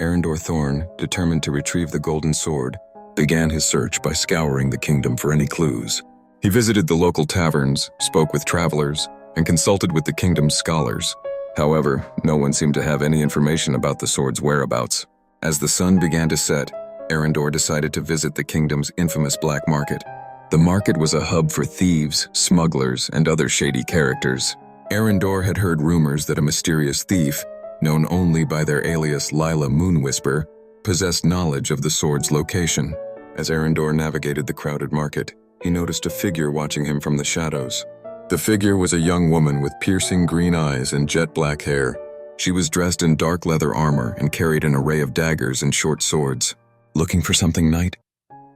Arendor Thorn, determined to retrieve the golden sword, began his search by scouring the kingdom for any clues. He visited the local taverns, spoke with travelers, and consulted with the kingdom's scholars. However, no one seemed to have any information about the sword's whereabouts. As the sun began to set, Arendor decided to visit the kingdom's infamous black market. The market was a hub for thieves, smugglers, and other shady characters. Arendor had heard rumors that a mysterious thief, known only by their alias Lila Moonwhisper, possessed knowledge of the sword's location. As Arendor navigated the crowded market, he noticed a figure watching him from the shadows. The figure was a young woman with piercing green eyes and jet black hair. She was dressed in dark leather armor and carried an array of daggers and short swords. "Looking for something, knight?"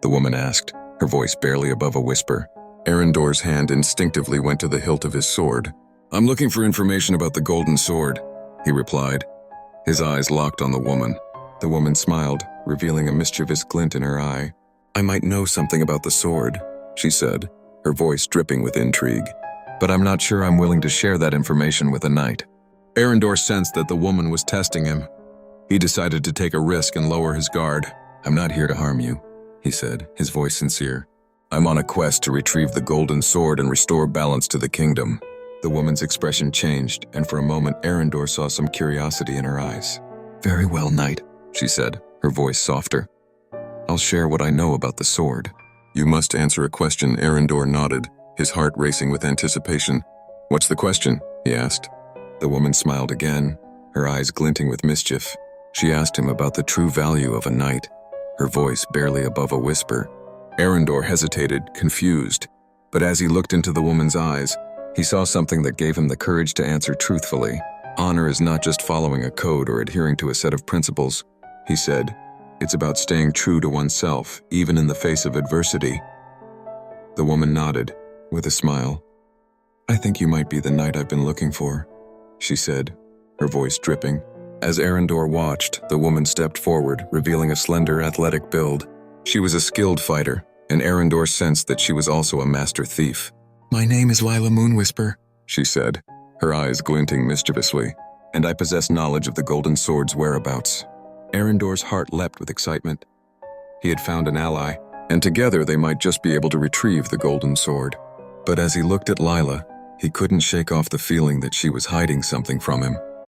the woman asked, her voice barely above a whisper. Arendor's hand instinctively went to the hilt of his sword. "I'm looking for information about the golden sword," he replied. His eyes locked on the woman. The woman smiled, revealing a mischievous glint in her eye. "I might know something about the sword," she said, her voice dripping with intrigue. "But I'm not sure I'm willing to share that information with a knight." Arendor sensed that the woman was testing him. He decided to take a risk and lower his guard. "I'm not here to harm you," he said, his voice sincere. "I'm on a quest to retrieve the golden sword and restore balance to the kingdom." The woman's expression changed, and for a moment Arendor saw some curiosity in her eyes. "Very well, knight," she said, her voice softer. "I'll share what I know about the sword." "You must answer a question," Arendor nodded, his heart racing with anticipation. "What's the question?" he asked. The woman smiled again, her eyes glinting with mischief. She asked him about the true value of a knight, her voice barely above a whisper. Arendor hesitated, confused, but as he looked into the woman's eyes, he saw something that gave him the courage to answer truthfully. "Honor is not just following a code or adhering to a set of principles," he said. "It's about staying true to oneself, even in the face of adversity." The woman nodded, with a smile. "I think you might be the knight I've been looking for," she said, her voice dripping. As Arendor watched, the woman stepped forward, revealing a slender, athletic build. She was a skilled fighter, and Arendor sensed that she was also a master thief. "My name is Lila Moonwhisper," she said, her eyes glinting mischievously, "and I possess knowledge of the golden sword's whereabouts." Arendor's heart leapt with excitement. He had found an ally, and together they might just be able to retrieve the golden sword. But as he looked at Lila, he couldn't shake off the feeling that she was hiding something from him.